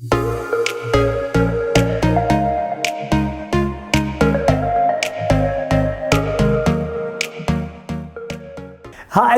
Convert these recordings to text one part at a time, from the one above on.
Hi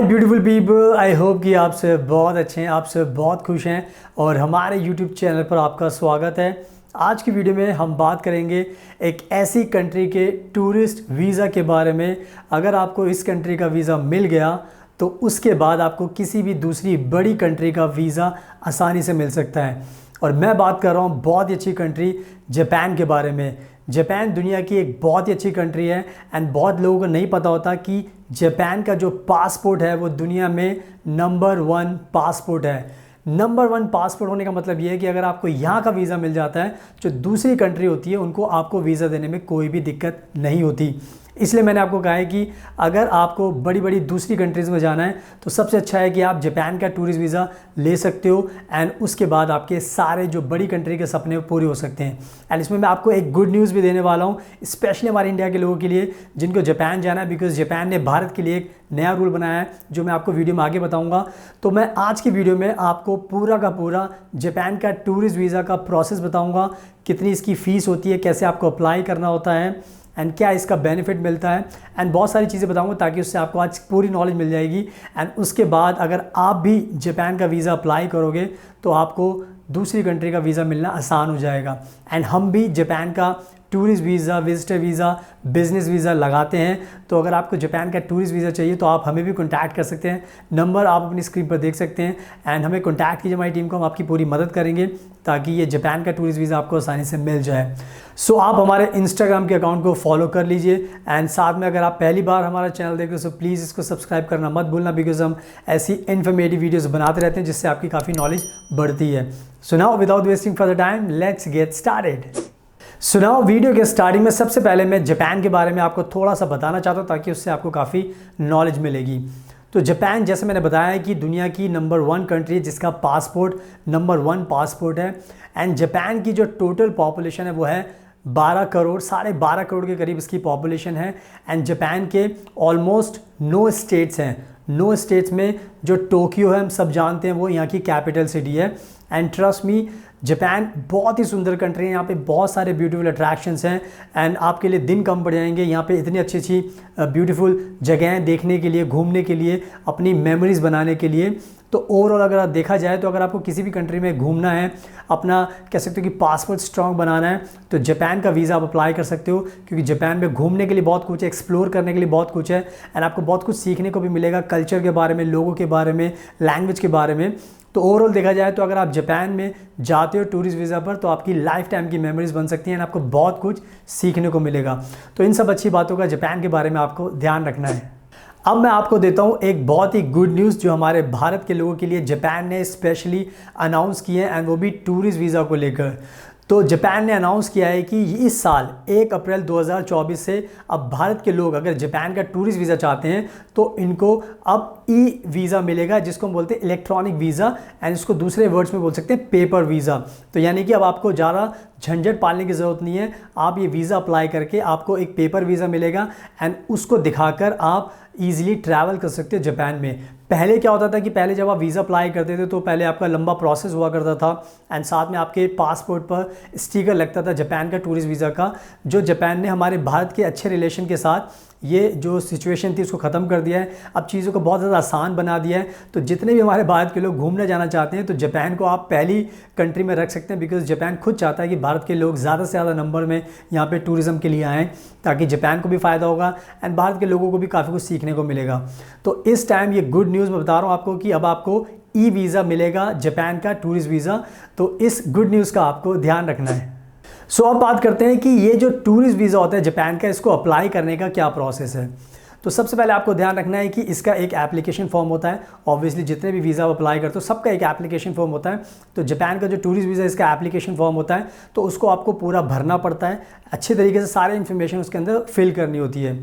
beautiful people, I hope कि आप सब बहुत अच्छे हैं, आप सब बहुत खुश हैं और हमारे यूट्यूब चैनल पर आपका स्वागत है। आज की वीडियो में हम बात करेंगे एक ऐसी कंट्री के टूरिस्ट वीज़ा के बारे में। अगर आपको इस कंट्री का वीज़ा मिल गया तो उसके बाद आपको किसी भी दूसरी बड़ी कंट्री का वीज़ा आसानी से मिल सकता है। और मैं बात कर रहा हूँ बहुत ही अच्छी कंट्री जापान के बारे में। जापान दुनिया की एक बहुत ही अच्छी कंट्री है एंड बहुत लोगों को नहीं पता होता कि जापान का जो पासपोर्ट है वो दुनिया में नंबर 1 पासपोर्ट है। नंबर 1 पासपोर्ट होने का मतलब ये है कि अगर आपको यहाँ का वीज़ा मिल जाता है, जो दूसरी कंट्री होती है उनको आपको वीज़ा देने में कोई भी दिक्कत नहीं होती। इसलिए मैंने आपको कहा है कि अगर आपको बड़ी बड़ी दूसरी कंट्रीज़ में जाना है तो सबसे अच्छा है कि आप जापान का टूरिस्ट वीज़ा ले सकते हो एंड उसके बाद आपके सारे जो बड़ी कंट्री के सपने पूरे हो सकते हैं। एंड इसमें मैं आपको एक गुड न्यूज़ भी देने वाला हूँ, स्पेशली हमारे इंडिया के लोगों के लिए जिनको जापान जाना है, बिकॉज जापान ने भारत के लिए एक नया रूल बनाया है जो मैं आपको वीडियो में आगे बताऊँगा। तो मैं आज की वीडियो में आपको पूरा का पूरा जापान का टूरिस्ट वीज़ा का प्रोसेस बताऊँगा, कितनी इसकी फ़ीस होती है, कैसे आपको अप्लाई करना होता है एंड क्या इसका बेनिफिट मिलता है एंड बहुत सारी चीज़ें बताऊंगा ताकि उससे आपको आज पूरी नॉलेज मिल जाएगी। एंड उसके बाद अगर आप भी जापान का वीज़ा अप्लाई करोगे तो आपको दूसरी कंट्री का वीज़ा मिलना आसान हो जाएगा। एंड हम भी जापान का tourist visa, visitor visa, business visa लगाते हैं। तो अगर आपको जापान का टूरिस्ट वीज़ा चाहिए तो आप हमें भी कॉन्टैक्ट कर सकते हैं। नंबर आप अपनी स्क्रीन पर देख सकते हैं एंड हमें कॉन्टैक्ट कीजिए, हमारी टीम को, हम आपकी पूरी मदद करेंगे ताकि ये जापान का टूरिस्ट वीज़ा आपको आसानी से मिल जाए। सो आप हमारे इंस्टाग्राम के अकाउंट को फॉलो कर लीजिए एंड साथ में अगर आप पहली बार हमारा चैनल देख रहे हो तो प्लीज़ इसको सब्सक्राइब करना मत भूलना, बिकॉज हम ऐसी इन्फॉर्मेटिव वीडियोज़ बनाते रहते हैं जिससे आपकी काफ़ी नॉलेज बढ़ती है। So now without wasting further time let's get started. So now video के स्टार्टिंग में सबसे पहले मैं जापान के बारे में आपको थोड़ा सा बताना चाहता हूँ ताकि उससे आपको काफ़ी नॉलेज मिलेगी। तो जापान, जैसे मैंने बताया है कि दुनिया की नंबर 1 कंट्री है जिसका पासपोर्ट नंबर 1 पासपोर्ट है। एंड जापान की जो टोटल पॉपुलेशन है वो है 12 करोड़, 12.5 करोड़ के करीब इसकी पॉपुलेशन है। एंड जापान के ऑलमोस्ट 9 स्टेट्स हैं। 9 स्टेट्स में जो टोक्यो है हम सब जानते हैं वो यहाँ की कैपिटल सिटी है। एंड ट्रस्ट मी, जापान बहुत ही सुंदर कंट्री है, यहाँ पे बहुत सारे ब्यूटीफुल अट्रैक्शंस हैं एंड आपके लिए दिन कम पड़ जाएंगे। यहाँ पे इतनी अच्छी अच्छी ब्यूटीफुल जगहें देखने के लिए, घूमने के लिए, अपनी मेमोरीज़ बनाने के लिए। तो ओवरऑल अगर आप देखा जाए तो अगर आपको किसी भी कंट्री में घूमना है, अपना कह सकते हो कि पासपोर्ट स्ट्रॉन्ग बनाना है, तो जापान का वीज़ा आप अप्लाई कर सकते हो, क्योंकि जापान में घूमने के लिए बहुत कुछ है, एक्सप्लोर करने के लिए बहुत कुछ है एंड आपको बहुत कुछ सीखने को भी मिलेगा, कल्चर के बारे में, लोगों के बारे में, लैंग्वेज के बारे में। तो ओवरऑल देखा जाए तो अगर आप जापान में जाते हो टूरिस्ट वीज़ा पर तो आपकी लाइफ टाइम की मेमोरीज़ बन सकती हैं एंड आपको बहुत कुछ सीखने को मिलेगा। तो इन सब अच्छी बातों का जापान के बारे में आपको ध्यान रखना है। अब मैं आपको देता हूँ एक बहुत ही गुड न्यूज़ जो हमारे भारत के लोगों के लिए जापान ने स्पेशली अनाउंस की है एंड वो भी टूरिस्ट वीज़ा को लेकर। तो जापान ने अनाउंस किया है कि इस साल 1 अप्रैल 2024 से अब भारत के लोग अगर जापान का टूरिस्ट वीज़ा चाहते हैं तो इनको अब ई वीज़ा मिलेगा, जिसको हम बोलते हैं इलेक्ट्रॉनिक वीज़ा एंड इसको दूसरे वर्ड्स में बोल सकते हैं पेपर वीज़ा। तो यानी कि अब आपको ज़्यादा झंझट पालने की ज़रूरत नहीं है, आप ये वीज़ा अप्लाई करके आपको एक पेपर वीज़ा मिलेगा एंड उसको दिखाकर आप ईजिली ट्रैवल कर सकते हो जापान में। पहले क्या होता था कि पहले जब आप वीज़ा अप्लाई करते थे तो पहले आपका लंबा प्रोसेस हुआ करता था एंड साथ में आपके पासपोर्ट पर स्टिकर लगता था जापान का टूरिस्ट वीज़ा का, जो जापान ने हमारे भारत के अच्छे रिलेशन के साथ ये जो सिचुएशन थी उसको ख़त्म कर दिया है। अब चीज़ों को बहुत ज़्यादा आसान बना दिया है। तो जितने भी हमारे भारत के लोग घूमने जाना चाहते हैं तो जापान को आप पहली कंट्री में रख सकते हैं, बिकॉज जापान खुद चाहता है कि भारत के लोग ज़्यादा से ज़्यादा नंबर में यहाँ पे टूरिज़्म के लिए आएँ, ताकि जापान को भी फ़ायदा होगा एंड भारत के लोगों को भी काफ़ी कुछ सीखने को मिलेगा। तो इस टाइम ये गुड न्यूज़ मैं बता रहा हूँ आपको कि अब आपको ई वीज़ा मिलेगा जापान का टूरिस्ट वीज़ा। तो इस गुड न्यूज़ का आपको ध्यान रखना है। सो अब बात करते हैं कि ये जो टूरिस्ट वीज़ा होता है जापान का, इसको अप्लाई करने का क्या प्रोसेस है। तो सबसे पहले आपको ध्यान रखना है कि इसका एक एप्लीकेशन फॉर्म होता है। ऑब्वियसली जितने भी वीज़ा आप अप्लाई करते हो सबका एक एप्लीकेशन फॉर्म होता है। तो जापान का जो टूरिस्ट वीज़ा इसका एप्लीकेशन फॉर्म होता है, तो उसको आपको पूरा भरना पड़ता है, अच्छे तरीके से सारे इन्फॉर्मेशन उसके अंदर फिल करनी होती है।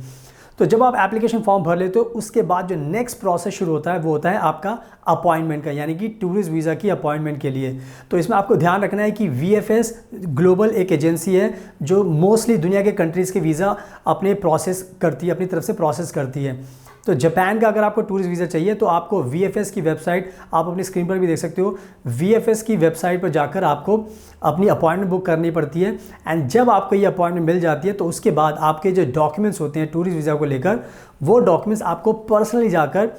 तो जब आप एप्लीकेशन फॉर्म भर लेते हो उसके बाद जो नेक्स्ट प्रोसेस शुरू होता है वो होता है आपका अपॉइंटमेंट का, यानी कि टूरिस्ट वीज़ा की अपॉइंटमेंट के लिए। तो इसमें आपको ध्यान रखना है कि VFS ग्लोबल एक एजेंसी है जो मोस्टली दुनिया के कंट्रीज़ के वीज़ा अपने प्रोसेस करती है, अपनी तरफ से प्रोसेस करती है। तो जापान का अगर आपको टूरिस्ट वीज़ा चाहिए तो आपको VFS की वेबसाइट, आप अपनी स्क्रीन पर भी देख सकते हो, VFS की वेबसाइट पर जाकर आपको अपनी अपॉइंटमेंट बुक करनी पड़ती है। एंड जब आपको ये अपॉइंटमेंट मिल जाती है तो उसके बाद आपके जो डॉक्यूमेंट्स होते हैं टूरिस्ट वीज़ा को लेकर, वो डॉक्यूमेंट्स आपको पर्सनली जाकर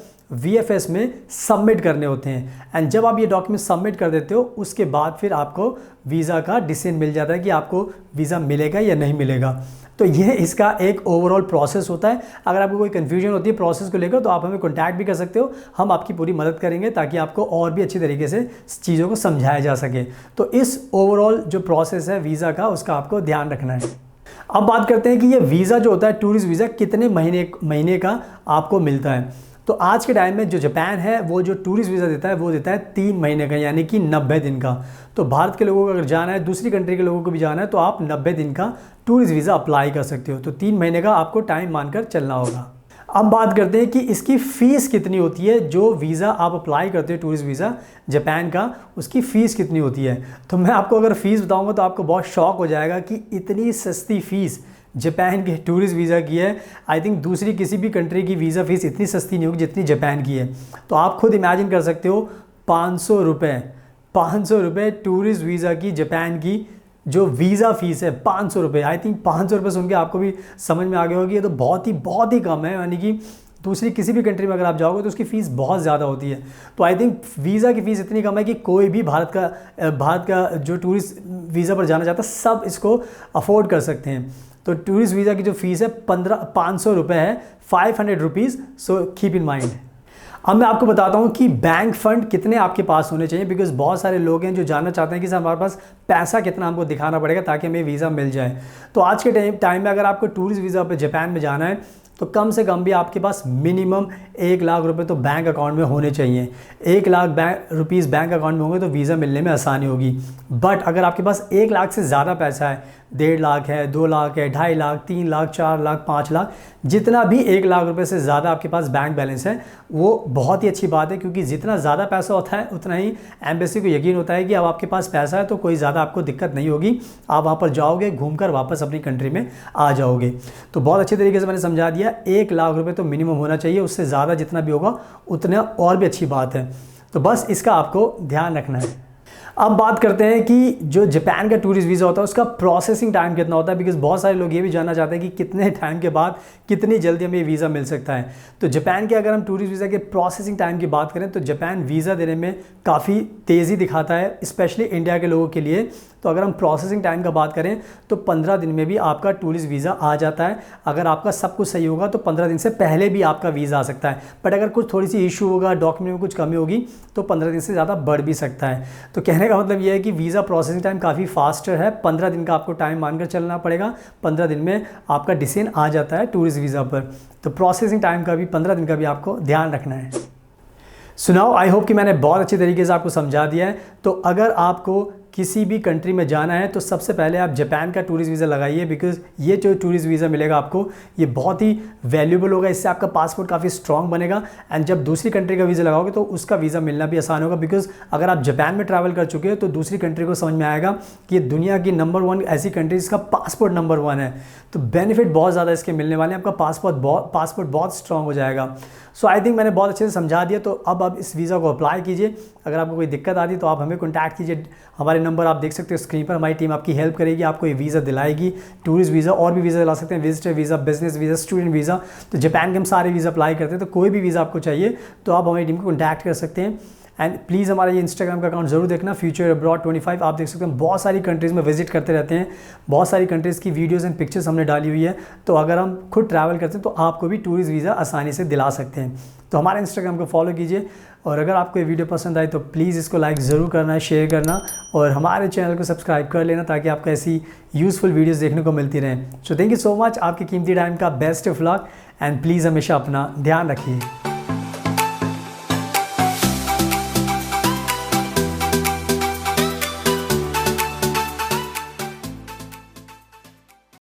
VFS में सबमिट करने होते हैं। एंड जब आप ये डॉक्यूमेंट सबमिट कर देते हो उसके बाद फिर आपको वीज़ा का डिसीजन मिल जाता है कि आपको वीज़ा मिलेगा या नहीं मिलेगा। तो ये इसका एक ओवरऑल प्रोसेस होता है। अगर आपको कोई कन्फ्यूजन होती है प्रोसेस को लेकर तो आप हमें कॉन्टैक्ट भी कर सकते हो, हम आपकी पूरी मदद करेंगे ताकि आपको और भी अच्छी तरीके से चीज़ों को समझाया जा सके। तो इस ओवरऑल जो प्रोसेस है वीज़ा का, उसका आपको ध्यान रखना है। अब बात करते हैं कि ये वीज़ा जो होता है टूरिस्ट वीज़ा कितने महीने का आपको मिलता है। तो आज के टाइम में जो जापान है वो जो टूरिस्ट वीज़ा देता है वो देता है 3 महीने का, यानी कि 90 दिन का। तो भारत के लोगों को अगर जाना है, दूसरी कंट्री के लोगों को भी जाना है, तो आप 90 दिन का टूरिस्ट वीज़ा अप्लाई कर सकते हो। तो 3 महीने का आपको टाइम मानकर चलना होगा। अब बात करते हैं कि इसकी फ़ीस कितनी होती है। जो वीज़ा आप अप्लाई करते हो टूरिस्ट वीज़ा जापान का, उसकी फ़ीस कितनी होती है। तो मैं आपको अगर फ़ीस बताऊंगा तो आपको बहुत शौक हो जाएगा कि इतनी सस्ती फ़ीस जापान के टूरिस्ट वीज़ा की है। आई थिंक दूसरी किसी भी कंट्री की वीज़ा फ़ीस इतनी सस्ती नहीं होगी जितनी जापान की है। तो आप खुद इमेजिन कर सकते हो 500 रुपये टूरिस्ट वीज़ा की, जापान की जो वीज़ा फ़ीस है 500 रुपये। आई थिंक 500 रुपये सुन के आपको भी समझ में आ गया होगा कि ये तो बहुत ही कम है। यानी कि दूसरी किसी भी कंट्री में अगर आप जाओगे तो उसकी फ़ीस बहुत ज़्यादा होती है। तो आई थिंक वीज़ा की फ़ीस इतनी कम है कि कोई भी भारत का जो टूरिस्ट वीज़ा पर जाना चाहता है सब इसको अफोर्ड कर सकते हैं। तो टूरिस्ट वीज़ा की जो फ़ीस है 500 रुपये है, 500 rupees. So keep in mind. अब मैं आपको बताता हूँ कि बैंक फ़ंड कितने आपके पास होने चाहिए, बिकॉज़ बहुत सारे लोग हैं जो जानना चाहते हैं कि सर हमारे पास पैसा कितना हमको दिखाना पड़ेगा ताकि हमें वीज़ा मिल जाए। तो आज के टाइम में अगर आपको टूरिस्ट वीज़ा पर जापान में जाना है तो कम से कम भी आपके पास मिनिमम 1 लाख रुपए तो बैंक अकाउंट में होने चाहिए। 1 लाख रुपीज़ बैंक अकाउंट में होंगे तो वीज़ा मिलने में आसानी होगी। बट अगर आपके पास 1 लाख से ज़्यादा पैसा है, 1.5 लाख है, 2 लाख है, 2.5 लाख, 3 लाख, 4 लाख, 5 लाख, जितना भी 1 लाख रुपए से ज़्यादा आपके पास बैंक बैलेंस है वो बहुत ही अच्छी बात है, क्योंकि जितना ज़्यादा पैसा होता है उतना ही एम्बेसी को यकीन होता है कि अब आपके पास पैसा है तो कोई ज़्यादा आपको दिक्कत नहीं होगी, आप वहाँ पर जाओगे, घूमकर वापस अपनी कंट्री में आ जाओगे। तो बहुत अच्छे तरीके से मैंने समझा दिया, 1 लाख रुपये तो मिनिमम होना चाहिए, उससे ज़्यादा जितना भी होगा उतना और भी अच्छी बात है। तो बस इसका आपको ध्यान रखना है। अब बात करते हैं कि जो जापान का टूरिस्ट वीज़ा होता है उसका प्रोसेसिंग टाइम कितना होता है, बिकॉज़ बहुत सारे लोग ये भी जानना चाहते हैं कि कितने टाइम के बाद कितनी जल्दी हमें वीज़ा मिल सकता है। तो जापान के अगर हम टूरिस्ट वीज़ा के प्रोसेसिंग टाइम की बात करें तो जापान वीज़ा देने में काफ़ी तेज़ी दिखाता है, स्पेशली इंडिया के लोगों के लिए। तो अगर हम प्रोसेसिंग टाइम का बात करें तो 15 दिन में भी आपका टूरिस्ट वीज़ा आ जाता है। अगर आपका सब कुछ सही होगा तो 15 दिन से पहले भी आपका वीज़ा आ सकता है। बट अगर कुछ थोड़ी सी इशू होगा, डॉक्यूमेंट में कुछ कमी होगी तो 15 दिन से ज़्यादा बढ़ भी सकता है। तो कहने का मतलब ये है कि वीज़ा प्रोसेसिंग टाइम काफ़ी फास्टर है। 15 दिन का आपको टाइम मानकर चलना पड़ेगा। 15 दिन में आपका डिसीजन आ जाता है टूरिस्ट वीज़ा पर। तो प्रोसेसिंग टाइम का भी 15 दिन का भी आपको ध्यान रखना है। सुनाओ, आई होप कि मैंने बहुत अच्छे तरीके से आपको समझा दिया है। तो अगर आपको किसी भी कंट्री में जाना है तो सबसे पहले आप जापान का टूरिस्ट वीज़ा लगाइए, बिकॉज़ ये जो टूरिस्ट वीज़ा मिलेगा आपको ये बहुत ही वैल्यूएबल होगा। इससे आपका पासपोर्ट काफ़ी स्ट्रॉन्ग बनेगा। एंड जब दूसरी कंट्री का वीज़ा लगाओगे तो उसका वीज़ा मिलना भी आसान होगा, बिकॉज़ अगर आप जापान में ट्रैवल कर चुके हो तो दूसरी कंट्री को समझ में आएगा कि ये दुनिया की नंबर 1 ऐसी कंट्री जिसका पासपोर्ट नंबर 1 है। तो बेनिफिट बहुत ज़्यादा इसके मिलने वाले हैं, आपका पासपोर्ट बहुत स्ट्रॉन्ग हो जाएगा। सो आई थिंक मैंने बहुत अच्छे से समझा दिया। तो अब आप इस वीज़ा को अप्लाई कीजिए। अगर आपको कोई दिक्कत आती तो आप हमें कॉन्टैक्ट कीजिए। हमारे नंबर आप देख सकते हो स्क्रीन पर। हमारी टीम आपकी हेल्प करेगी, आपको ये वीज़ा दिलाएगी। टूरिस्ट वीज़ा और भी वीज़ा दिला सकते हैं, visitor visa, business visa, student visa. तो जापान के हम सारे वीज़ा अप्लाई करते हैं। तो कोई भी वीज़ा आपको चाहिए तो आप हमारी टीम को कॉन्टैक्ट कर सकते हैं। एंड प्लीज़ हमारा ये इंस्टाग्राम का अकाउंट ज़रूर देखना, फ्यूचर अब्रॉड 25। आप देख सकते हैं बहुत सारी कंट्रीज़ में विजिट करते रहते हैं। बहुत सारी कंट्रीज़ की वीडियोज़ एंड पिक्चर्स हमने डाली हुई है। तो अगर हम खुद ट्रैवल करते हैं तो आपको भी टूरिस्ट वीज़ा आसानी से दिला सकते हैं। तो हमारे इंस्टाग्राम को फॉलो कीजिए। और अगर आपको ये वीडियो पसंद आए तो प्लीज़ इसको लाइक ज़रूर करना है, शेयर करना और हमारे चैनल को सब्सक्राइब कर लेना ताकि आपको ऐसी यूज़फुल वीडियोस देखने को मिलती रहें। So thank you so much. आपके कीमती टाइम का best of luck and please हमेशा अपना ध्यान रखिए।